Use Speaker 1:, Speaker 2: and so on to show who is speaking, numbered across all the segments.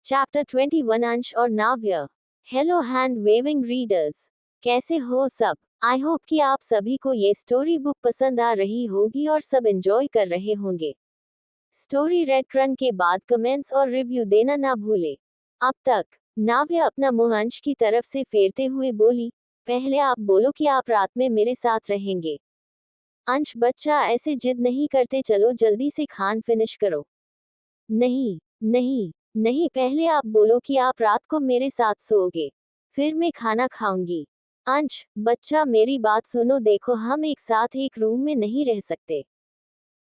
Speaker 1: Chapter 21 अंश और Navya. Hello hand waving readers, कैसे हो सब। आई होप कि आप सभी को ये स्टोरी बुक पसंद आ रही होगी और सब एंजॉय कर रहे होंगे। स्टोरी रेड रन के बाद कमेंट्स और रिव्यू देना ना भूले। अब तक नाव्य अपना मुंह अंश की तरफ से फेरते हुए बोली, पहले आप बोलो कि आप रात में मेरे साथ रहेंगे। अंश, बच्चा ऐसे जिद नहीं करते, चलो जल्दी से खान फिनिश करो। नहीं नहीं नहीं, पहले आप बोलो कि आप रात को मेरे साथ सोओगे, फिर मैं खाना खाऊंगी। अंश, बच्चा मेरी बात सुनो, देखो हम एक साथ एक रूम में नहीं रह सकते।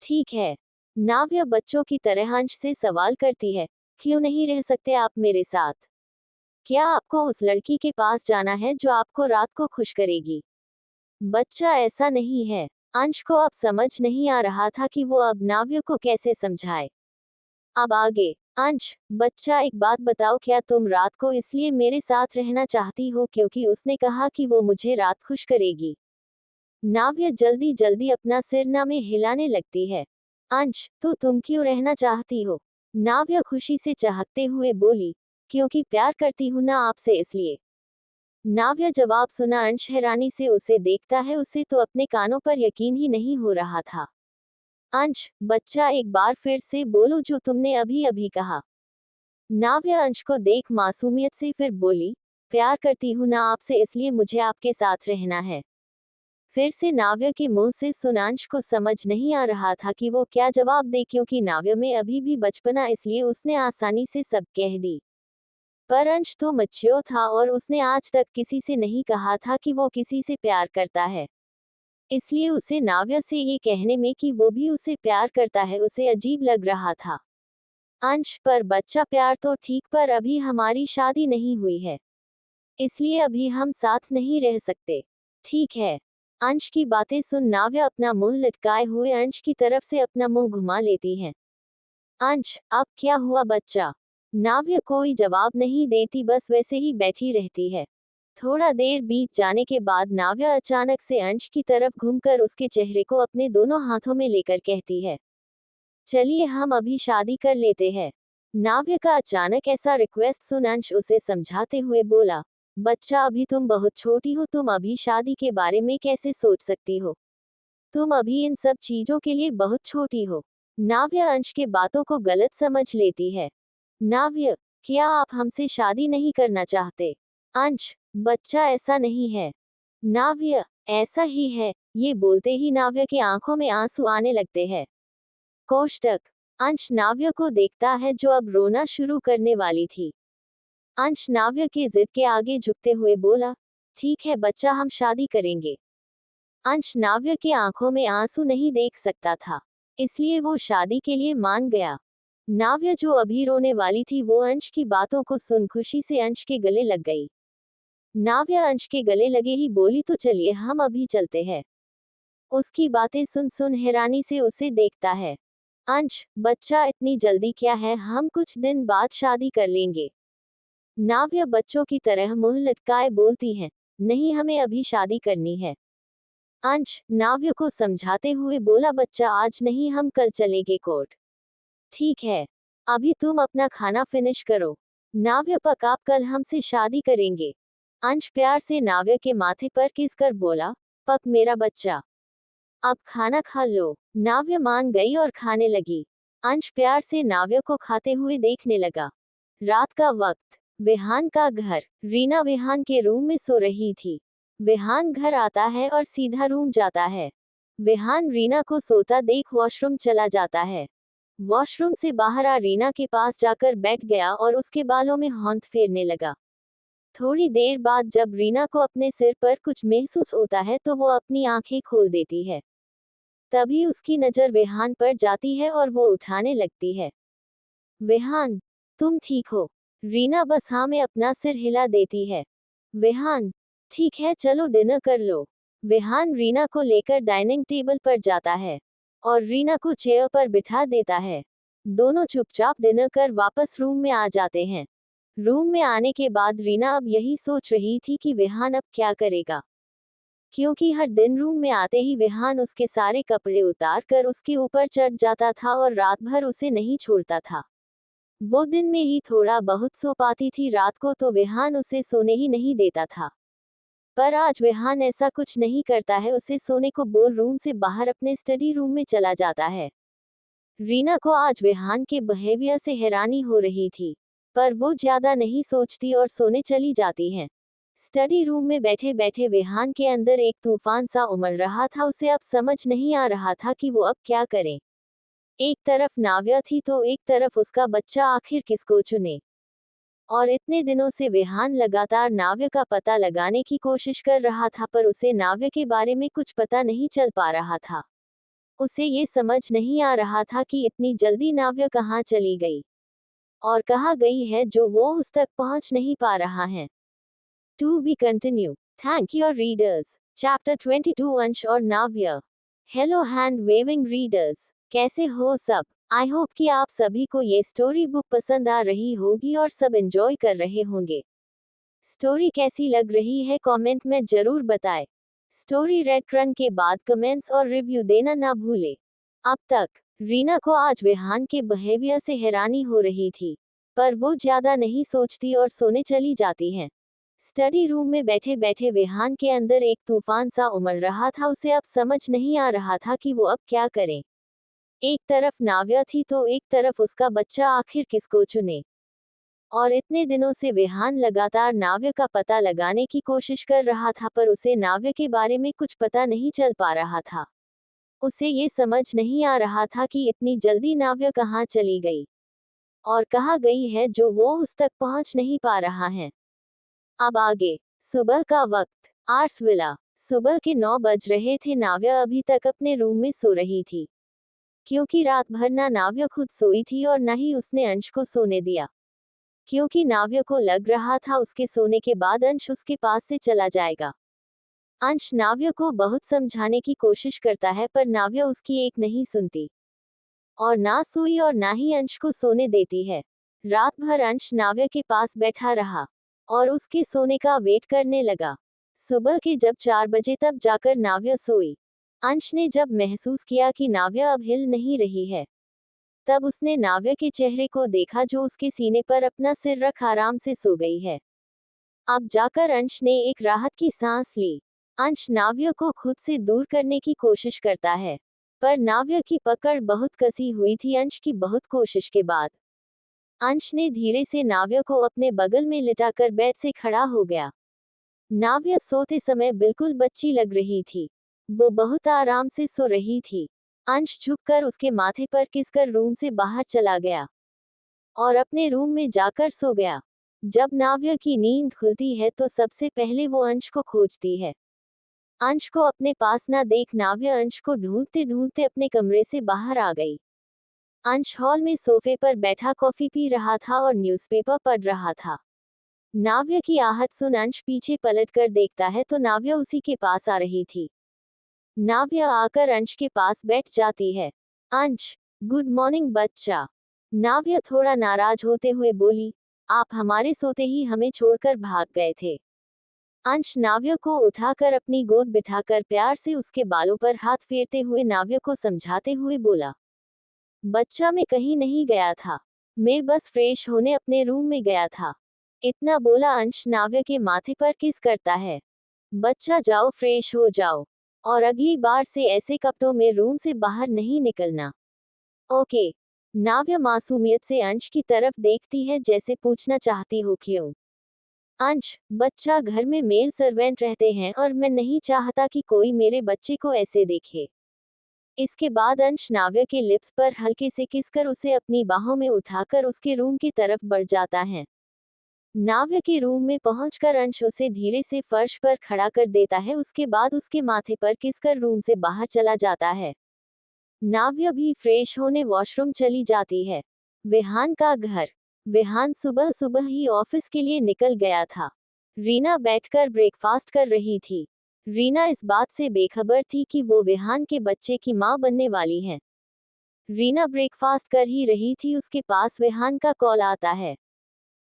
Speaker 1: ठीक है। नाव्या बच्चों की तरह अंश से सवाल करती है, क्यों नहीं रह सकते आप मेरे साथ? क्या आपको उस लड़की के पास जाना है जो आपको रात को खुश करेगी? बच्चा, ऐसा नहीं है। अंश को अब समझ नहीं आ रहा था कि वो अब नाव्य को कैसे समझाए। अब आगे। अंश, बच्चा एक बात बताओ, क्या तुम रात को इसलिए मेरे साथ रहना चाहती हो क्योंकि उसने कहा कि वो मुझे रात खुश करेगी? नाव्य जल्दी जल्दी अपना सिर में हिलाने लगती है। अंश, तो तुम क्यों रहना चाहती हो? नाव्य खुशी से चहकते हुए बोली, क्योंकि प्यार करती हूं ना आपसे, इसलिए। नाव्य जवाब सुना अंश हैरानी से उसे देखता है, उसे तो अपने कानों पर यकीन ही नहीं हो रहा था। अंश, बच्चा एक बार फिर से बोलो जो तुमने अभी अभी कहा। नाव्या अंश को देख मासूमियत से फिर बोली, प्यार करती हूं ना आपसे, इसलिए मुझे आपके साथ रहना है। फिर से नाव्य के मुंह से सुन अंश को समझ नहीं आ रहा था कि वो क्या जवाब दे, क्योंकि नाव्य में अभी भी बचपना, इसलिए उसने आसानी से सब कह दी। पर अंश तो मैच्योर था और उसने आज तक किसी से नहीं कहा था कि वो किसी से प्यार करता है। इसलिए उसे नाव्य से ये कहने में कि वो भी उसे प्यार करता है, उसे अजीब लग रहा था। अंश, पर बच्चा प्यार तो ठीक, पर अभी हमारी शादी नहीं हुई है, इसलिए अभी हम साथ नहीं रह सकते। ठीक है। अंश की बातें सुन नाव्या अपना मुंह लटकाए हुए अंश की तरफ से अपना मुंह घुमा लेती है। अंश, अब क्या हुआ बच्चा? नाव्या कोई जवाब नहीं देती, बस वैसे ही बैठी रहती है। थोड़ा देर बीत जाने के बाद नाव्या अचानक से अंश की तरफ घूमकर उसके चेहरे को अपने दोनों हाथों में लेकर कहती है, चलिए हम अभी शादी कर लेते हैं। नाव्य का अचानक ऐसा रिक्वेस्ट सुन अंश उसे समझाते हुए बोला, बच्चा अभी तुम बहुत छोटी हो, तुम अभी शादी के बारे में कैसे सोच सकती हो? तुम अभी इन सब चीजों के लिए बहुत छोटी हो। नाव्य अंश के बातों को गलत समझ लेती है। नाव्य, क्या आप हमसे शादी नहीं करना चाहते? अंश, बच्चा ऐसा नहीं है। नाव्य, ऐसा ही है। ये बोलते ही नाव्य की आंखों में आंसू आने लगते हैं। कोष्टक। अंश नाव्य को देखता है जो अब रोना शुरू करने वाली थी। अंश नाव्य की जिद के आगे झुकते हुए बोला, ठीक है बच्चा, हम शादी करेंगे। अंश नाव्य की आंखों में आंसू नहीं देख सकता था, इसलिए वो शादी के लिए मान गया। नाव्य जो अभी रोने वाली थी, वो अंश की बातों को सुन खुशी से अंश के गले लग गई। नाव्य अंश के गले लगे ही बोली, तो चलिए हम अभी चलते हैं। उसकी बातें सुन सुन हैरानी से उसे देखता है। अंश, बच्चा इतनी जल्दी क्या है, हम कुछ दिन बाद शादी कर लेंगे। नाव्या बच्चों की तरह मुंह लटकाए बोलती है, नहीं हमें अभी शादी करनी है। अंश नाव्य को समझाते हुए बोला, बच्चा आज नहीं, हम कल चलेंगे कोर्ट। ठीक है। अभी तुम अपना खाना फिनिश करो। नाव्य, पक आप कल हमसे शादी करेंगे? अंश प्यार से नाव्य के माथे पर किस कर बोला, पक मेरा बच्चा, अब खाना खा लो। नाव्य मान गई और खाने लगी। अंश प्यार से नाव्य को खाते हुए देखने लगा। रात का वक्त। विहान का घर। रीना विहान के रूम में सो रही थी। विहान घर आता है और सीधा रूम जाता है। विहान रीना को सोता देख वॉशरूम चला जाता है। वॉशरूम से बाहर आ रीना के पास जाकर बैठ गया और उसके बालों में हाथ फेरने लगा। थोड़ी देर बाद जब रीना को अपने सिर पर कुछ महसूस होता है तो वो अपनी आंखें खोल देती है। तभी उसकी नजर विहान पर जाती है और वो उठाने लगती है। विहान, तुम ठीक हो? रीना बस हाँ में अपना सिर हिला देती है। विहान, ठीक है चलो डिनर कर लो। विहान रीना को लेकर डाइनिंग टेबल पर जाता है और रीना को चेयर पर बिठा देता है। दोनों चुपचाप डिनर कर वापस रूम में आ जाते हैं। रूम में आने के बाद रीना अब यही सोच रही थी कि विहान अब क्या करेगा, क्योंकि हर दिन रूम में आते ही विहान उसके सारे कपड़े उतार कर उसके ऊपर चढ़ जाता था और रात भर उसे नहीं छोड़ता था। वो दिन में ही थोड़ा बहुत सो पाती थी, रात को तो विहान उसे सोने ही नहीं देता था। पर आज विहान ऐसा कुछ नहीं करता है, उसे सोने को बोल रूम से बाहर अपने स्टडी रूम में चला जाता है। रीना को आज विहान के बिहेवियर से हैरानी हो रही थी, पर वो ज्यादा नहीं सोचती और सोने चली जाती है। स्टडी रूम में बैठे बैठे विहान के अंदर एक तूफान सा उमड़ रहा था, उसे अब समझ नहीं आ रहा था कि वो अब क्या करे। एक तरफ नाव्या थी तो एक तरफ उसका बच्चा, आखिर किसको चुने। और इतने दिनों से विहान लगातार नाव्य का पता लगाने की कोशिश कर रहा था, पर उसे नाव्य के बारे में कुछ पता नहीं चल पा रहा था। उसे ये समझ नहीं आ रहा था कि इतनी जल्दी नाव्य कहाँ चली गई और कहाँ गई है जो वो उस तक पहुंच नहीं पा रहा है। To be continue. Thank you readers. Chapter 22 Ansh और Navya. Hello hand waving readers, कैसे हो सब। आई होप कि आप सभी को ये स्टोरी बुक पसंद आ रही होगी और सब एंजॉय कर रहे होंगे। स्टोरी कैसी लग रही है कमेंट में जरूर बताएं। स्टोरी रेड रन के बाद कमेंट्स और रिव्यू देना ना भूले। अब तक रीना को आज विहान के बिहेवियर से हैरानी हो रही थी, पर वो ज्यादा नहीं सोचती और सोने चली जाती है। स्टडी रूम में बैठे बैठे विहान के अंदर एक तूफान सा उमड़ रहा था, उसे अब समझ नहीं आ रहा था कि वो अब क्या करे। एक तरफ नाव्या थी तो एक तरफ उसका बच्चा, आखिर किसको चुने। और इतने दिनों से विहान लगातार नाव्य का पता लगाने की कोशिश कर रहा था, पर उसे नाव्य के बारे में कुछ पता नहीं चल पा रहा था। उसे ये समझ नहीं आ रहा था कि इतनी जल्दी नाव्य कहाँ चली गई और कहाँ गई है जो वो उस तक पहुंच नहीं पा रहा है। अब आगे। सुबह का वक्त। आर्स विला। सुबह के 9 बज रहे थे। नाव्या अभी तक अपने रूम में सो रही थी, क्योंकि रात भर ना नाव्य खुद सोई थी और न ही उसने अंश को सोने दिया, क्योंकि नाव्य को लग रहा था उसके सोने के बाद अंश उसके पास से चला जाएगा। अंश नाव्य को बहुत समझाने की कोशिश करता है, पर नाव्य उसकी एक नहीं सुनती और ना सोई और ना ही अंश को सोने देती है। रात भर अंश नाव्य के पास बैठा रहा और उसके सोने का वेट करने लगा। सुबह के जब 4 बजे तब जाकर नाव्य सोई। अंश ने जब महसूस किया कि नाव्य अब हिल नहीं रही है, तब उसने नाव्य के चेहरे को देखा जो उसके सीने पर अपना सिर रख आराम से सो गई है। अब जाकर अंश ने एक राहत की सांस ली। अंश नाव्य को खुद से दूर करने की कोशिश करता है, पर नाव्य की पकड़ बहुत कसी हुई थी। अंश की बहुत कोशिश के बाद अंश ने धीरे से नाव्य को अपने बगल में लिटाकर बेड से खड़ा हो गया। नाव्य सोते समय बिल्कुल बच्ची लग रही थी। वो बहुत आराम से सो रही थी। अंश झुककर उसके माथे पर किसकर रूम से बाहर चला गया और अपने रूम में जाकर सो गया। जब नाव्य की नींद खुलती है तो सबसे पहले वो अंश को खोजती है। अंश को अपने पास ना देख नाव्य अंश को ढूंढते ढूंढते अपने कमरे से बाहर आ गई। अंश हॉल में सोफे पर बैठा कॉफी पी रहा था और न्यूज़पेपर पढ़ रहा था। नाव्य की आहट सुन अंश पीछे पलट कर देखता है तो नाव्य उसी के पास आ रही थी। नाव्य आकर अंश के पास बैठ जाती है। अंश, गुड मॉर्निंग बच्चा। नाव्य थोड़ा नाराज होते हुए बोली, आप हमारे सोते ही हमें छोड़कर भाग गए थे। अंश नाव्य को उठाकर अपनी गोद बिठाकर प्यार से उसके बालों पर हाथ फेरते हुए नाव्य को समझाते हुए बोला, बच्चा मैं कहीं नहीं गया था, मैं बस फ्रेश होने अपने रूम में गया था। इतना बोला अंश नाव्य के माथे पर किस करता है। बच्चा जाओ फ्रेश हो जाओ और अगली बार से ऐसे कपड़ों में रूम से बाहर नहीं निकलना। ओके। नाव्य मासूमियत से अंश की तरफ देखती है, जैसे पूछना चाहती हो क्यों। अंश, बच्चा घर में मेल सर्वेंट रहते हैं और मैं नहीं चाहता कि कोई मेरे बच्चे को ऐसे देखे। इसके बाद अंश नाव्य के लिप्स पर हल्के से किसकर उसे अपनी बाहों में उठाकर उसके रूम की तरफ बढ़ जाता है। नाव्य के रूम में पहुंचकर अंश उसे धीरे से फर्श पर खड़ा कर देता है, उसके बाद उसके माथे पर किसकर रूम से बाहर चला जाता है। नाव्य भी फ्रेश होने वॉशरूम चली जाती है। विहान का घर। विहान सुबह सुबह ही ऑफिस के लिए निकल गया था। रीना बैठकर ब्रेकफास्ट कर रही थी। रीना इस बात से बेखबर थी कि वो विहान के बच्चे की मां बनने वाली है। रीना ब्रेकफास्ट कर ही रही थी, उसके पास विहान का कॉल आता है।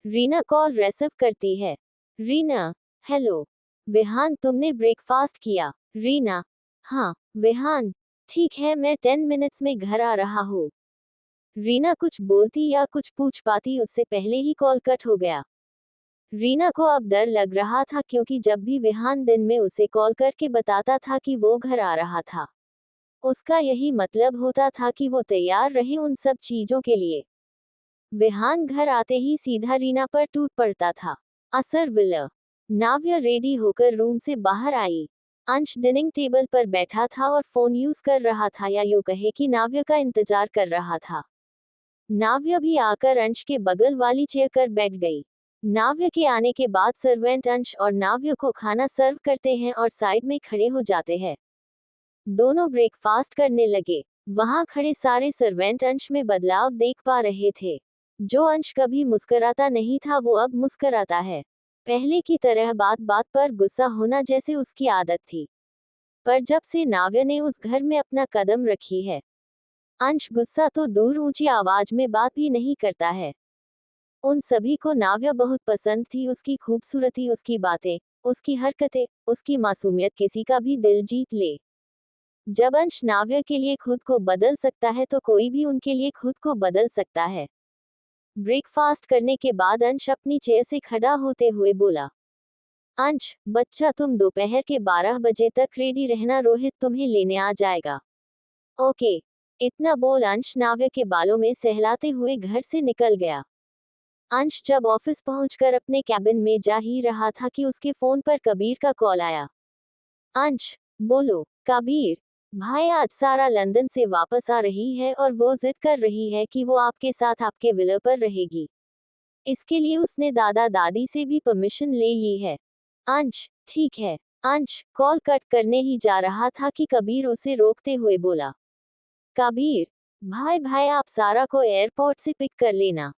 Speaker 1: रीना कॉल रिसीव करती है। रीना, हेलो। विहान, तुमने ब्रेकफास्ट किया। रीना, हाँ। विहान, ठीक है, मैं 10 मिनट्स में घर आ रहा हूँ। रीना कुछ बोलती या कुछ पूछ पाती उससे पहले ही कॉल कट हो गया। रीना को अब डर लग रहा था क्योंकि जब भी विहान दिन में उसे कॉल करके बताता था कि वो घर आ रहा था, उसका यही मतलब होता था कि वो तैयार रहे उन सब चीजों के लिए। विहान घर आते ही सीधा रीना पर टूट पड़ता था। असर विलर। नाव्या रेडी होकर रूम से बाहर आई। अंश डिनिंग टेबल पर बैठा था और फोन यूज कर रहा था, या यूं कहे कि नाव्या का इंतजार कर रहा था। नाव्या भी आकर अंश के बगल वाली चेयर पर बैठ गई। नाव्या के आने के बाद सर्वेंट अंश और नाव्या को खाना सर्व करते हैं और साइड में खड़े हो जाते हैं। दोनों ब्रेकफास्ट करने लगे। वहां खड़े सारे सर्वेंट अंश में बदलाव देख पा रहे थे। जो अंश कभी मुस्कुराता नहीं था वो अब मुस्कुराता है। पहले की तरह बात बात पर गुस्सा होना जैसे उसकी आदत थी। पर जब से नाव्या ने उस घर में अपना कदम रखी है, अंश गुस्सा तो दूर ऊंची आवाज में बात भी नहीं करता है। उन सभी को नाव्या बहुत पसंद थी, उसकी खूबसूरती, उसकी बातें, उसकी हरकतें, उसकी मासूमियत किसी का भी दिल जीत ले। जब अंश नाव्या के लिए खुद को बदल सकता है तो कोई भी उनके लिए खुद को बदल सकता है। ब्रेकफास्ट करने के बाद अंश अपनी चेयर से खड़ा होते हुए बोला, अंश बच्चा, तुम दोपहर के 12 बजे तक रेडी रहना, रोहित तुम्हें लेने आ जाएगा। ओके। इतना बोल अंश नाव्या के बालों में सहलाते हुए घर से निकल गया। अंश जब ऑफिस पहुंचकर अपने कैबिन में जा ही रहा था कि उसके फोन पर कबीर का कॉल आया। अंश बोलो। कबीर भाई, आज सारा लंदन से वापस आ रही है और वो जिद कर रही है कि वो आपके साथ आपके विला पर रहेगी। इसके लिए उसने दादा दादी से भी परमिशन ले ली है। अंश ठीक है। अंश कॉल कट करने ही जा रहा था कि कबीर उसे रोकते हुए बोला, कबीर भाई भाई, आप सारा को एयरपोर्ट से पिक कर लेना।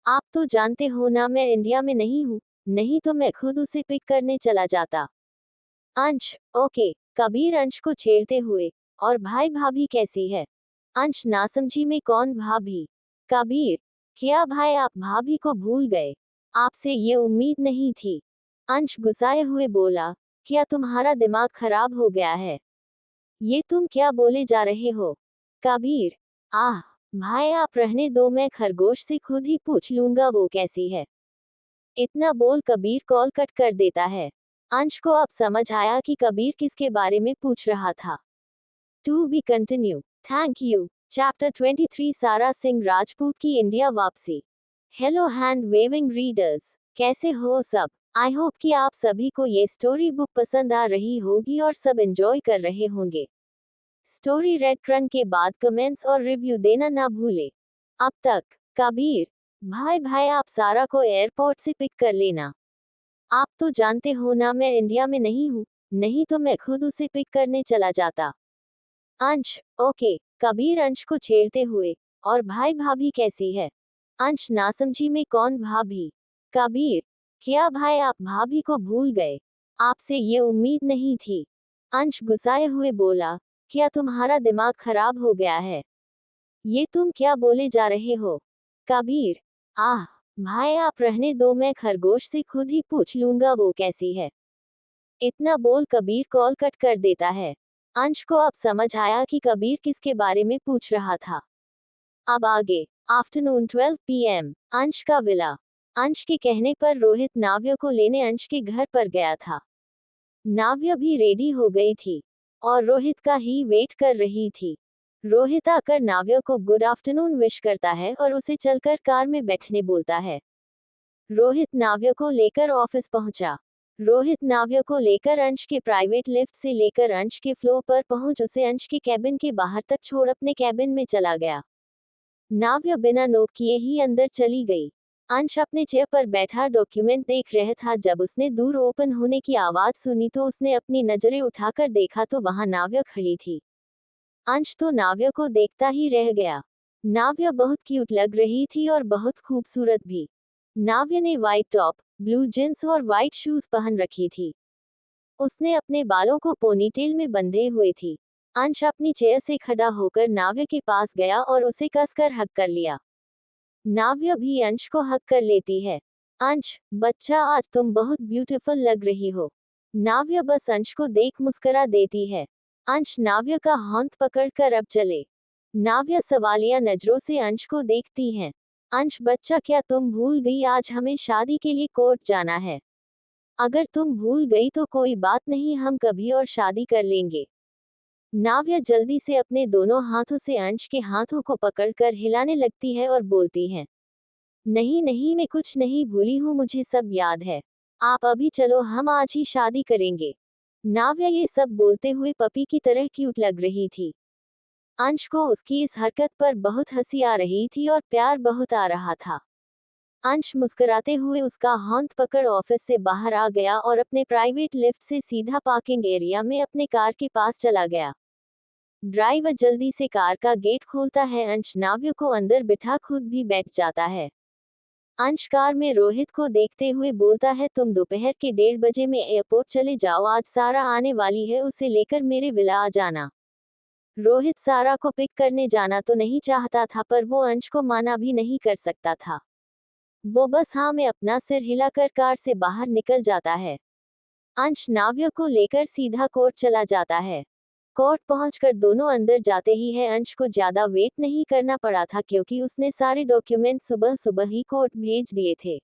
Speaker 1: आप तो जानते हो ना मैं इंडिया में नहीं हूँ, नहीं तो मैं खुद उसे पिक करने चला जाता। अंश ओके। कबीर अंश को छेड़ते हुए, और भाई भाभी कैसी है? अंश नासमझी में, कौन भाभी? कबीर क्या भाई, आप भाभी को भूल गए? आपसे ये उम्मीद नहीं थी। अंश गुस्साए हुए बोला, क्या तुम्हारा दिमाग खराब हो गया है? ये तुम क्या बोले जा रहे हो? कबीर आह भाई, आप रहने दो, मैं खरगोश से खुद ही पूछ लूंगा वो कैसी है। इतना बोल कबीर कॉल कट कर देता है। अंश को अब समझ आया कि कबीर किसके बारे में पूछ रहा था। To be continue. Thank you. Chapter 23 Sara Singh Rajput की इंडिया वापसी। हेलो हैंड वेविंग रीडर्स, कैसे हो सब? आई होप कि आप सभी को ये स्टोरी बुक पसंद आ रही होगी और सब एंजॉय कर रहे होंगे। स्टोरी रेड रन के बाद कमेंट्स और रिव्यू देना ना भूले। अब तक कबीर भाई भाई, आप सारा को एयरपोर्ट से पिक कर लेना। आप तो जानते हो ना मैं इंडिया में नहीं हूँ, नहीं तो मैं खुद उसे पिक करने चला जाता। अंश ओके। कबीर अंश को छेड़ते हुए, और भाई भाभी कैसी है? अंश नासमझी में, कौन भाभी? कबीर क्या भाई, आप भाभी को भूल गए? आपसे ये उम्मीद नहीं थी। अंश गुस्साए हुए बोला, क्या तुम्हारा दिमाग खराब हो गया है? ये तुम क्या बोले जा रहे हो? कबीर आह भाई, आप रहने दो, मैं खरगोश से खुद ही पूछ लूंगा वो कैसी है। इतना बोल कबीर कॉल कट कर देता है। अंश को अब समझ आया कि कबीर किसके बारे में पूछ रहा था। अब आगे। Afternoon 12 PM। अंश का विला। अंश के कहने पर रोहित नाव्या को लेने अंश के घर पर गया था। नाव्या भी रेडी हो गई थी और रोहित का ही वेट कर रही थी। रोहित आकर नाव्या को गुड आफ्टरनून विश करता है और उसे चलकर कार में बैठने बोलता है। रोहित नाव्या को लेकर ऑफिस पहुंचा। रोहित नाव्या को लेकर अंश के प्राइवेट लिफ्ट से लेकर अंश के फ्लोर पर पहुंच उसे अंश के कैबिन के बाहर तक छोड़ अपने कैबिन में चला गया। नाव्या बिना नोक किए ही अंदर चली गई। अंश अपने चेयर पर बैठा डॉक्यूमेंट देख रहा था। जब उसने दूर ओपन होने की आवाज सुनी तो उसने अपनी नजरें उठाकर देखा तो वहां नाव्या खड़ी थी। अंश तो नाव्या को देखता ही रह गया। नाव्या बहुत क्यूट लग रही थी और बहुत खूबसूरत भी। नाव्या ने व्हाइट टॉप, ब्लू जींस और व्हाइट शूज पहन रखी थी। उसने अपने बालों को पोनीटेल में बंधे हुए थी। अंश अपनी चेयर से खड़ा होकर नाव्या के पास गया और उसे कसकर हक कर लिया। नाव्या भी अंश को हक कर लेती है। अंश बच्चा, आज तुम बहुत ब्यूटीफुल लग रही हो। नाव्या बस अंश को देख मुस्कुरा देती है। अंश नाव्या का हाथ पकड़कर अब चले। नाव्या सवालिया नजरों से अंश को देखती है। अंश बच्चा, क्या तुम भूल गई आज हमें शादी के लिए कोर्ट जाना है? अगर तुम भूल गई तो कोई बात नहीं, हम कभी और शादी कर लेंगे। नाव्या जल्दी से अपने दोनों हाथों से अंश के हाथों को पकड़कर हिलाने लगती है और बोलती है, नहीं नहीं, मैं कुछ नहीं भूली हूँ, मुझे सब याद है। आप अभी चलो, हम आज ही शादी करेंगे। नाव्या ये सब बोलते हुए पपी की तरह क्यूट लग रही थी। अंश को उसकी इस हरकत पर बहुत हंसी आ रही थी और प्यार बहुत आ रहा था। अंश मुस्कुराते हुए उसका हाथ पकड़ ऑफिस से बाहर आ गया और अपने प्राइवेट लिफ्ट से सीधा पार्किंग एरिया में अपने कार के पास चला गया। ड्राइवर जल्दी से कार का गेट खोलता है। अंश नाव्य को अंदर बिठा खुद भी बैठ जाता है। अंश कार में रोहित को देखते हुए बोलता है, तुम दोपहर के 1:30 में एयरपोर्ट चले जाओ, आज सारा आने वाली है, उसे लेकर मेरे विला आ जाना। रोहित सारा को पिक करने जाना तो नहीं चाहता था, पर वो अंश को माना भी नहीं कर सकता था। वो बस हाँ में अपना सिर हिलाकर कार से बाहर निकल जाता है। अंश नाव्य को लेकर सीधा कोर्ट चला जाता है। कोर्ट पहुंचकर दोनों अंदर जाते ही है। अंश को ज्यादा वेट नहीं करना पड़ा था क्योंकि उसने सारे डॉक्यूमेंट सुबह सुबह ही कोर्ट भेज दिए थे।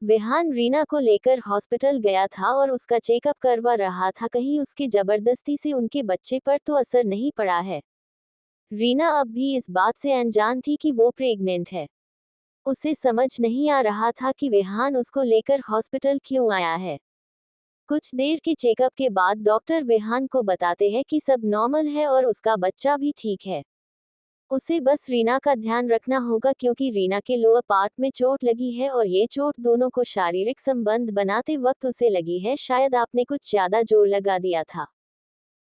Speaker 1: विहान रीना को लेकर हॉस्पिटल गया था और उसका चेकअप करवा रहा था, कहीं उसके जबरदस्ती से उनके बच्चे पर तो असर नहीं पड़ा है। रीना अब भी इस बात से अनजान थी कि वो प्रेग्नेंट है। उसे समझ नहीं आ रहा था कि विहान उसको लेकर हॉस्पिटल क्यों आया है। कुछ देर के चेकअप के बाद डॉक्टर विहान को बताते हैं कि सब नॉर्मल है और उसका बच्चा भी ठीक है। उसे बस रीना का ध्यान रखना होगा क्योंकि रीना के लोअर पार्ट में चोट लगी है और ये चोट दोनों को शारीरिक संबंध बनाते वक्त उसे लगी है, शायद आपने कुछ ज्यादा जोर लगा दिया था।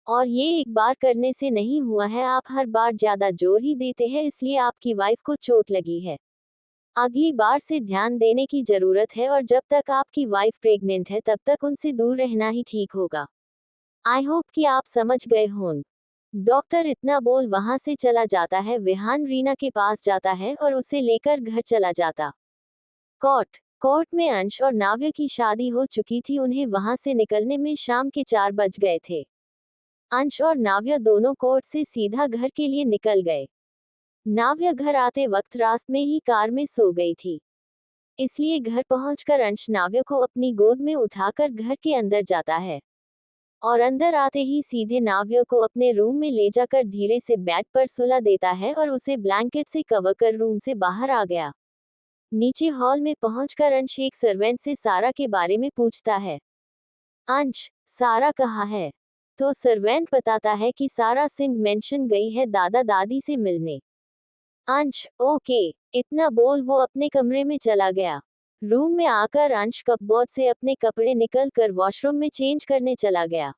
Speaker 1: और ये एक बार करने से नहीं हुआ है, आप हर बार ज्यादा जोर ही देते हैं, इसलिए आपकी वाइफ को चोट लगी है। अगली बार से ध्यान देने की जरूरत है और जब तक आपकी वाइफ प्रेग्नेंट है तब तक उनसे दूर रहना ही ठीक होगा। आई होप कि आप समझ गए हों। डॉक्टर इतना बोल वहां से चला जाता है। विहान रीना के पास जाता है और उसे लेकर घर चला जाता। कोर्ट में अंश और नाव्य की शादी हो चुकी थी। उन्हें वहां से निकलने में शाम के 4 बज गए थे। अंश और नाव्य दोनों कोर्ट से सीधा घर के लिए निकल गए। नाव्य घर आते वक्त रास्ते में ही कार में सो गई थी, इसलिए घर पहुंचकर अंश नाव्य को अपनी गोद में उठाकर घर के अंदर जाता है और अंदर आते ही सीधे नाव्य को अपने रूम में ले जाकर धीरे से बेड पर सुला देता है और उसे ब्लैंकेट से कवर कर रूम से बाहर आ गया। नीचे हॉल में पहुंचकर अंश एक सर्वेंट से सारा के बारे में पूछता है। अंश, सारा कहाँ है? तो सर्वेंट बताता है कि सारा सिंह मेंशन गई है दादा दादी से मिलने। अंश, ओके, इतना बोल वो अपने कमरे में चला गया। रूम में आकर अंश कपबोर्ड से अपने कपड़े निकल कर वॉशरूम में चेंज करने चला गया।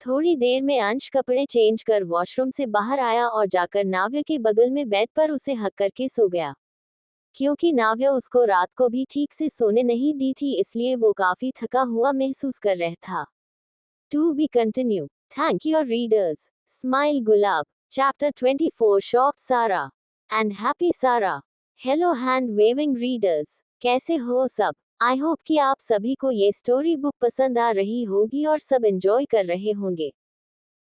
Speaker 1: थोड़ी देर में अंश कपड़े चेंज कर वॉशरूम से बाहर आया और जाकर नाव्य के बगल में बेड पर उसे हक करके सो गया। क्योंकि नाव्य उसको रात को भी ठीक से सोने नहीं दी थी, इसलिए वो काफी थका हुआ महसूस कर रहा था। To be continue. Thank you readers. Smile गुलाब। Chapter 24 shop Sara and happy Sara. Hello hand waving readers, कैसे हो सब? आई होप कि आप सभी को ये स्टोरी बुक पसंद आ रही होगी और सब एंजॉय कर रहे होंगे।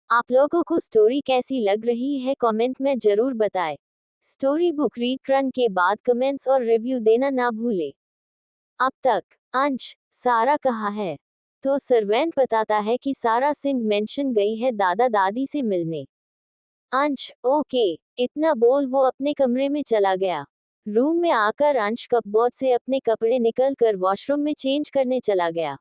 Speaker 1: आप लोगों को स्टोरी कैसी लग रही है कमेंट में जरूर बताएं। स्टोरी बुक रीड करने के बाद कमेंट्स और रिव्यू देना ना भूले। अब तक अंश, सारा कहाँ है? तो सर्वेंट बताता है कि सारा सिंह मेंशन गई है दादा दादी से मिलने। अंश, ओके, इतना बोल वो अपने कमरे में चला गया। रूम में आकर अंश कपबोर्ड से अपने कपड़े निकल कर वॉशरूम में चेंज करने चला गया।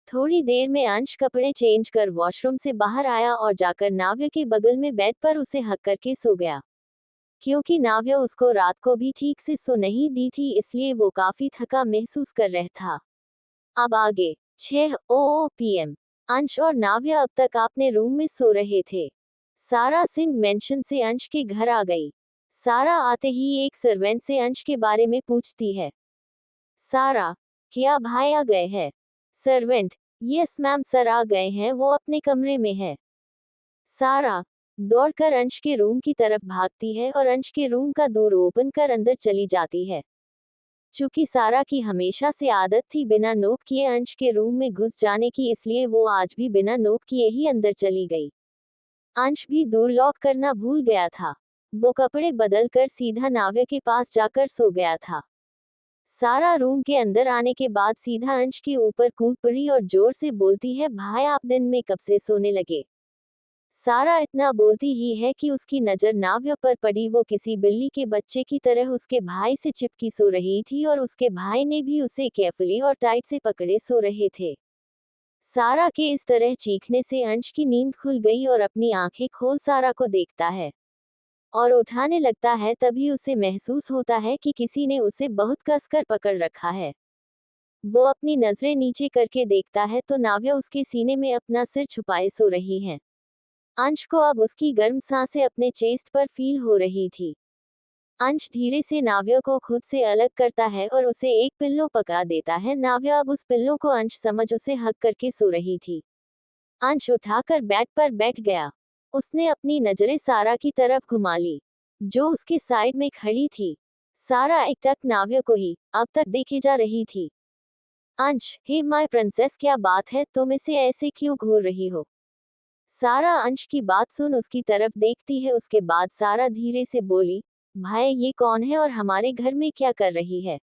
Speaker 1: थोड़ी देर में अंश कपड़े चेंज कर वॉशरूम से बाहर आया और जाकर नाव्य के बगल में बेड पर उसे हक करके सो गया। क्योंकि नाव्य उसको रात को भी ठीक से सो नहीं दी थी, इसलिए वो काफी थका महसूस कर रहा था। अब आगे 6 PM। अंश और नाव्य अब तक अपने रूम में सो रहे थे। सारा सिंह मेंशन से अंश के घर आ गई। सारा आते ही एक सर्वेंट से अंश के बारे में पूछती है। सारा, क्या भाई आ गए हैं? सर्वेंट, यस मैम सर आ गए हैं, वो अपने कमरे में है। सारा दौड़कर अंश के रूम की तरफ भागती है और अंश के रूम का डोर ओपन कर अंदर चली जाती है। चूंकि सारा की हमेशा से आदत थी बिना नोक किए अंश के रूम में घुस जाने की, इसलिए वो आज भी बिना नोक किए ही अंदर चली गई। अंश भी दूर लॉक करना भूल गया था। वो कपड़े बदल कर सीधा नाव्या के पास जाकर सो गया था। सारा रूम के अंदर आने के बाद सीधा अंश के ऊपर कूद पड़ी और जोर से बोलती है, भाई आप दिन में कब से सोने लगे। सारा इतना बोलती ही है कि उसकी नजर नाव्या पर पड़ी। वो किसी बिल्ली के बच्चे की तरह उसके भाई से चिपकी सो रही थी और उसके भाई ने भी उसे केयरफुली और टाइट से पकड़े सो रहे थे। सारा के इस तरह चीखने से अंश की नींद खुल गई और अपनी आंखें खोल सारा को देखता है और उठाने लगता है। तभी उसे महसूस होता है कि किसी ने उसे बहुत कसकर पकड़ रखा है। वो अपनी नजरें नीचे करके देखता है तो नाव्या उसके सीने में अपना सिर छुपाए सो रही है। अंश को अब उसकी गर्म सांसें अपने चेस्ट पर फील हो रही थी। अंश धीरे से नाव्या को खुद से अलग करता है और उसे एक पिल्लो पकड़ा देता है। नाव्या अब उस पिल्लो को अंश समझ उसे हक करके सो रही थी। अंश उठाकर बेड पर बैठ गया। उसने अपनी नजरें सारा की तरफ घुमा ली, जो उसके साइड में खड़ी थी। सारा एकटक नाव्या को ही अब तक देखे जा रही थी। अंश, हे माय प्रिंसेस, क्या बात है, तुम इसे ऐसे क्यों घूर रही हो। सारा अंश की बात सुन उसकी तरफ देखती है। उसके बाद सारा धीरे से बोली, भाई ये कौन है और हमारे घर में क्या कर रही है।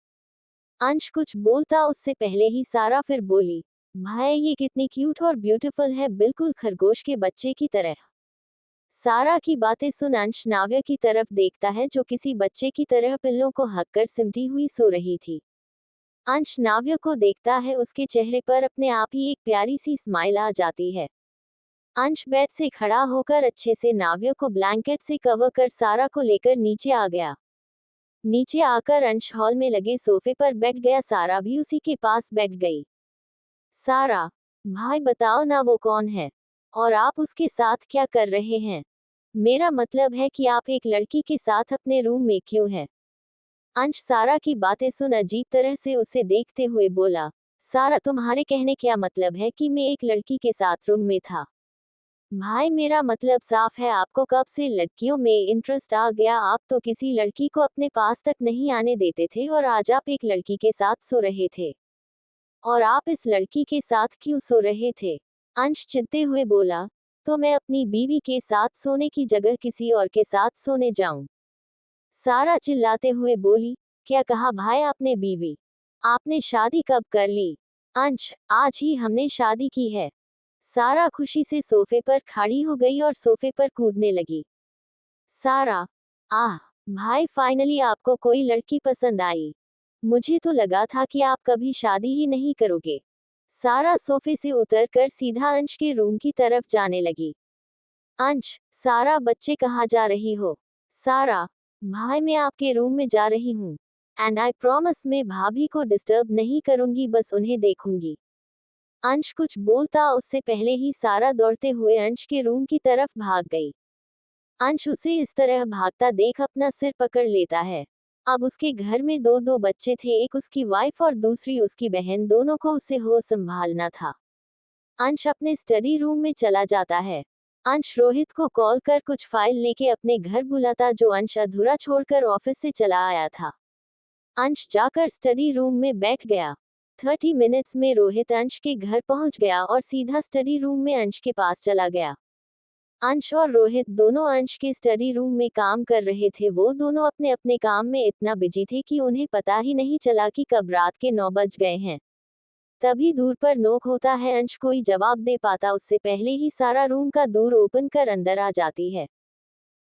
Speaker 1: अंश कुछ बोलता उससे पहले ही सारा फिर बोली, भाई ये कितनी क्यूट और ब्यूटीफुल है, बिल्कुल खरगोश के बच्चे की तरह। सारा की बातें सुन अंश नाव्या की तरफ देखता है, जो किसी बच्चे की तरह पिल्लों को हक कर सिमटी हुई सो रही थी। अंश नाव्या को देखता है, उसके चेहरे पर अपने आप ही एक प्यारी सी स्माइल आ जाती है। अंश बेड से खड़ा होकर अच्छे से नाव्या को ब्लैंकेट से कवर कर सारा को लेकर नीचे आ गया। नीचे आकर अंश हॉल में लगे सोफे पर बैठ गया। सारा भी उसी के पास बैठ गई। सारा, भाई बताओ ना वो कौन है और आप उसके साथ क्या कर रहे हैं। मेरा मतलब है कि आप एक लड़की के साथ अपने रूम में क्यों हैं। अंश सारा की बातें सुन अजीब तरह से उसे देखते हुए बोला, सारा तुम्हारे कहने क्या मतलब है कि मैं एक लड़की के साथ रूम में था। भाई मेरा मतलब साफ है, आपको कब से लड़कियों में इंटरेस्ट आ गया। आप तो किसी लड़की को अपने पास तक नहीं आने देते थे और आज आप एक लड़की के साथ सो रहे थे। और आप इस लड़की के साथ क्यों सो रहे थे। अंश चिढ़ते हुए बोला, तो मैं अपनी बीवी के साथ सोने की जगह किसी और के साथ सोने जाऊं। सारा चिल्लाते हुए बोली, क्या कहा भाई आपने, बीवी? आपने शादी कब कर ली। अंश, आज ही हमने शादी की है। सारा खुशी से सोफे पर खड़ी हो गई और सोफे पर कूदने लगी। सारा, आह, भाई फाइनली आपको कोई लड़की पसंद आई। मुझे तो लगा था कि आप कभी शादी ही नहीं करोगे। सारा सोफे से उतरकर सीधा अंश के रूम की तरफ जाने लगी। अंश, सारा बच्चे कहाँ जा रही हो। सारा, भाई मैं आपके रूम में जा रही हूँ। एंड आई प्रॉमिस मैं भाभी को डिस्टर्ब नहीं करूंगी, बस उन्हें देखूंगी। अंश कुछ बोलता उससे पहले ही सारा दौड़ते हुए अंश के रूम की तरफ भाग गई। अंश उसे इस तरह भागता देख अपना सिर पकड़ लेता है। अब उसके घर में दो दो बच्चे थे, एक उसकी वाइफ और दूसरी उसकी बहन, दोनों को उसे हो संभालना था। अंश अपने स्टडी रूम में चला जाता है। अंश रोहित को कॉल कर कुछ फाइल लेके अपने घर बुलाता, जो अंश अधूरा छोड़कर ऑफिस से चला आया था। अंश जाकर स्टडी रूम में बैठ गया। 30 मिनट्स में रोहित अंश के घर पहुंच गया और सीधा स्टडी रूम में अंश के पास चला गया। अंश और रोहित दोनों अंश के स्टडी रूम में काम कर रहे थे। वो दोनों अपने अपने काम में इतना बिजी थे कि उन्हें पता ही नहीं चला कि कब रात के 9 बज गए हैं। तभी दूर पर नोक होता है। अंश कोई जवाब दे पाता उससे पहले ही सारा रूम का दूर ओपन कर अंदर आ जाती है।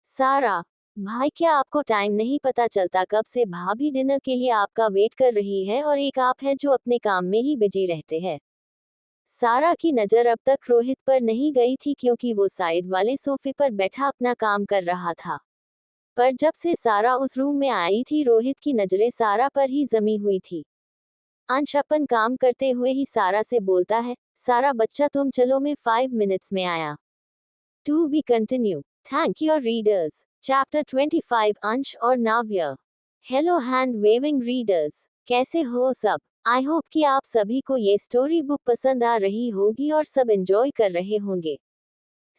Speaker 1: सारा, भाई क्या आपको टाइम नहीं पता चलता, कब से भाभी डिनर के लिए आपका वेट कर रही है और एक आप है जो अपने काम में ही बिजी रहते हैं। सारा की नजर अब तक रोहित पर नहीं गई थी, क्योंकि वो साइड वाले सोफे पर बैठा अपना काम कर रहा था। पर जब से सारा उस रूम में आई थी, रोहित की नजरें सारा पर ही जमी हुई थी। अंश अपन काम करते हुए ही सारा से बोलता है, सारा बच्चा तुम चलो, मैं 5 मिनट्स में आया। To be continue. Thank your readers. Chapter 25, Ansh और Navya. Hello hand waving readers, कैसे हो सब। आई होप कि आप सभी को ये स्टोरी बुक पसंद आ रही होगी और सब एंजॉय कर रहे होंगे।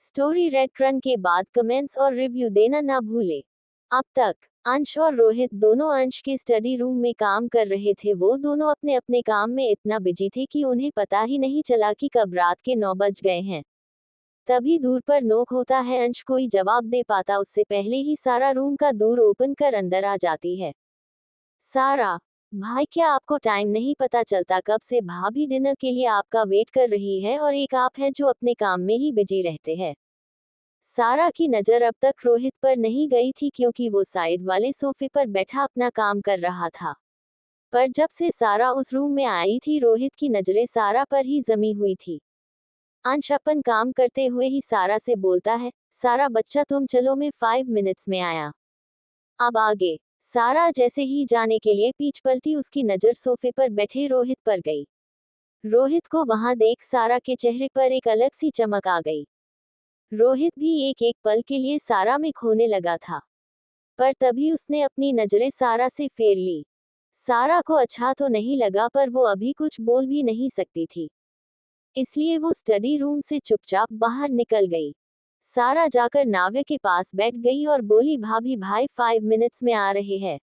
Speaker 1: स्टोरी रेड रन के बाद कमेंट्स और रिव्यू देना ना भूले। अब तक अंश और रोहित दोनों अंश के स्टडी रूम में काम कर रहे थे। वो दोनों अपने अपने काम में इतना बिजी थे कि उन्हें पता ही नहीं चला कि कब रात के 9 बज गए हैं। तभी दूर पर नोक होता है। अंश कोई जवाब दे पाता उससे पहले ही सारा रूम का दूर ओपन कर अंदर आ जाती है। सारा, भाई क्या आपको टाइम नहीं पता चलता? कब से भाभी डिनर के लिए आपका वेट कर रही है और एक आप है जो अपने काम में ही बिजी रहते हैं। सारा की नजर अब तक रोहित पर नहीं गई थी क्योंकि वो साइड वाले सोफे पर बैठा अपना काम कर रहा था। पर जब से सारा उस रूम में आई थी रोहित की नजरें सारा पर ही जमी हुई थी। अंश अपन काम करते हुए ही सारा से बोलता है, सारा बच्चा तुम चलो, मैं 5 मिनट्स में आया। अब आगे। सारा जैसे ही जाने के लिए पीठ पलटी उसकी नजर सोफे पर बैठे रोहित पर गई। रोहित को वहां देख सारा के चेहरे पर एक अलग सी चमक आ गई। रोहित भी एक एक पल के लिए सारा में खोने लगा था, पर तभी उसने अपनी नजरें सारा से फेर ली। सारा को अच्छा तो नहीं लगा पर वो अभी कुछ बोल भी नहीं सकती थी, इसलिए वो स्टडी रूम से चुपचाप बाहर निकल गई। सारा जाकर नाव्य के पास बैठ गई और बोली, भाभी भाई 5 मिनट्स में आ रहे हैं।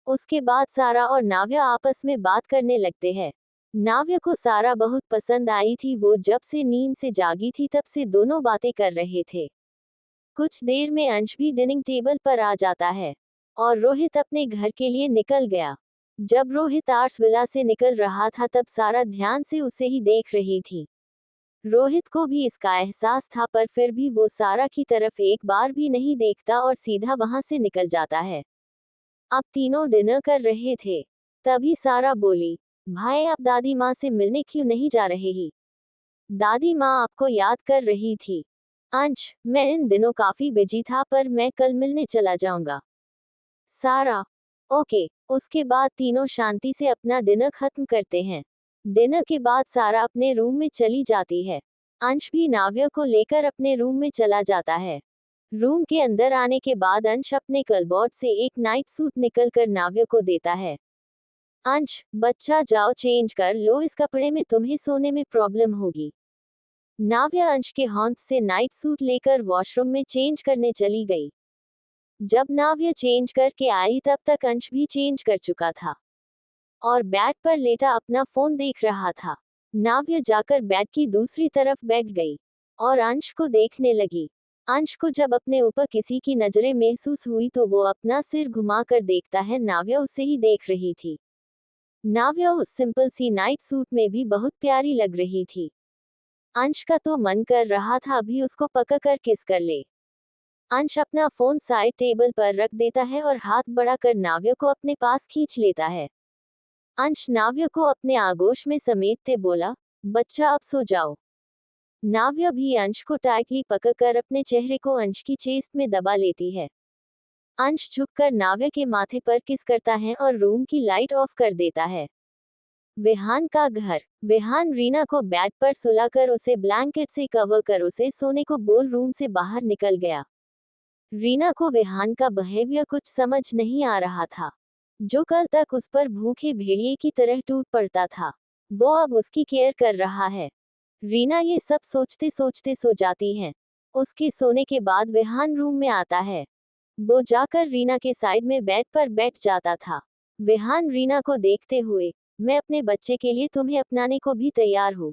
Speaker 1: उसके बाद सारा और नाव्य आपस में बात करने लगते हैं। नाव्य को सारा बहुत पसंद आई थी। वो जब से नींद से जागी थी तब से दोनों बातें कर रहे थे। कुछ देर में अंश भी डिनिंग टेबल पर आ जाता है और रोहित अपने घर के लिए निकल गया। जब रोहित आर्ट्स विला से निकल रहा था तब सारा ध्यान से उसे ही देख रही थी। रोहित को भी इसका एहसास था, पर फिर भी वो सारा की तरफ एक बार भी नहीं देखता और सीधा वहां से निकल जाता है। अब तीनों डिनर कर रहे थे, तभी सारा बोली, भाई आप दादी माँ से मिलने क्यों नहीं जा रहे ही? दादी माँ आपको याद कर रही थी। अंश, मैं इन दिनों काफी बिजी था पर मैं कल मिलने चला जाऊंगा। सारा, ओके। उसके बाद तीनों शांति से अपना डिनर खत्म करते हैं। डिनर के बाद सारा अपने रूम में चली जाती है। अंश भी नाव्य को लेकर अपने रूम में चला जाता है। रूम के अंदर आने के बाद अंश अपने कलबोर्ड से एक नाइट सूट निकल कर नाव्य को देता है। अंश, बच्चा जाओ चेंज कर लो, इस कपड़े में तुम्हें सोने में प्रॉब्लम होगी। नाव्य अंश के हाथ से नाइट सूट लेकर वॉशरूम में चेंज करने चली गई। जब नाव्य चेंज करके आई तब तक अंश भी चेंज कर चुका था और बेड पर लेटा अपना फोन देख रहा था। नाव्य जाकर बेड की दूसरी तरफ बैठ गई और अंश को देखने लगी। अंश को जब अपने ऊपर किसी की नजरें महसूस हुई तो वो अपना सिर घुमाकर देखता है, नाव्य उसे ही देख रही थी। नाव्य उस सिंपल सी नाइट सूट में भी बहुत प्यारी लग रही थी। अंश का तो मन कर रहा था अभी उसको पकड़कर किस कर ले। अंश अपना फोन साइड टेबल पर रख देता है और हाथ बढ़ाकर नाव्य को अपने पास खींच लेता है। अंश नाव्य को अपने आगोश में समेटते बोला, बच्चा अब सो जाओ। नाव्य भी अंश को टाइटली पकड़कर अपने चेहरे को अंश की चेस्ट में दबा लेती है। अंश झुककर नाव्य के माथे पर किस करता है और रूम की लाइट ऑफ कर देता है। विहान का घर। विहान रीना को बेड पर सुलाकर उसे ब्लैंकेट से कवर कर उसे सोने को बोल रूम से बाहर निकल गया। रीना को विहान का बिहेवियर कुछ समझ नहीं आ रहा था। जो कल तक उस पर भूखे भेड़िए की तरह टूट पड़ता था, वो अब उसकी केयर कर रहा है। रीना ये सब सोचते सोचते सो जाती है। उसके सोने के बाद विहान रूम में आता है। वो जाकर रीना के साइड में बेड पर बैठ जाता था। विहान रीना को देखते हुए, मैं अपने बच्चे के लिए तुम्हें अपनाने को भी तैयार हूँ,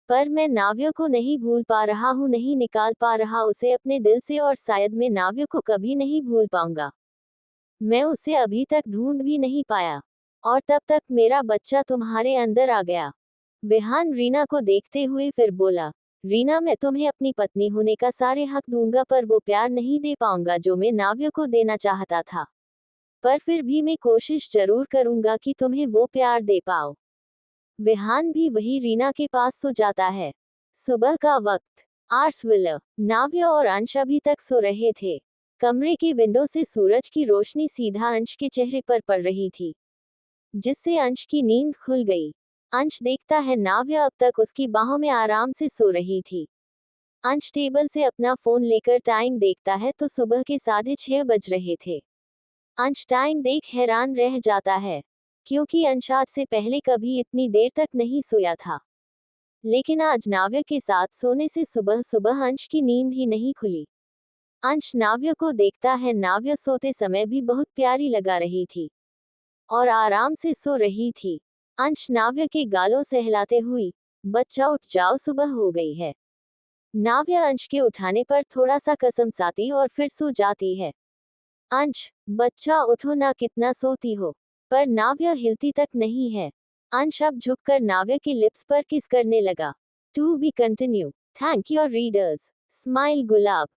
Speaker 1: पर मैं नाव्य को नहीं भूल पा रहा हूँ, नहीं निकाल पा रहा उसे अपने दिल से, और शायद मैं नाव्य को कभी नहीं भूल पाऊंगा। मैं उसे अभी तक ढूंढ भी नहीं पाया, और तब तक मेरा बच्चा तुम्हारे अंदर आ गया। विहान रीना को देखते हुए फिर बोला, रीना मैं तुम्हें अपनी पत्नी होने का सारे हक दूंगा पर वो प्यार नहीं दे पाऊंगा जो मैं नाव्य को देना चाहता था, पर फिर भी मैं कोशिश जरूर करूंगा कि तुम्हें वो प्यार दे पाओ। विहान भी वही रीना के पास सो जाता है। सुबह का वक्त। Arts villa. नाव्य और अंश अभी तक सो रहे थे। कमरे की विंडो से सूरज की रोशनी सीधा अंश के चेहरे पर पड़ रही थी, जिससे अंश की नींद खुल गई। अंश देखता है नाव्य अब तक उसकी बाहों में आराम से सो रही थी। अंश टेबल से अपना फोन लेकर टाइम देखता है तो सुबह के 6:30 बज रहे थे। अंश टाइम देख हैरान रह जाता है, क्योंकि अंश आज से पहले कभी इतनी देर तक नहीं सोया था। लेकिन आज नाव्य के साथ सोने से सुबह सुबह अंश की नींद ही नहीं खुली। अंश नाव्य को देखता है। नाव्य सोते समय भी बहुत प्यारी लगा रही थी और आराम से सो रही थी। अंश नाव्य के गालों सहलाते हुई, बच्चा उठ जाओ, सुबह हो गई है। नाव्या अंश के उठाने पर थोड़ा सा कसमसाती और फिर सो जाती है। अंश, बच्चा उठो ना, कितना सोती हो। पर नाव्या हिलती तक नहीं है। अंश अब झुककर नाव्या की लिप्स पर किस करने लगा। To be continue. Thank you readers. Smile gulab.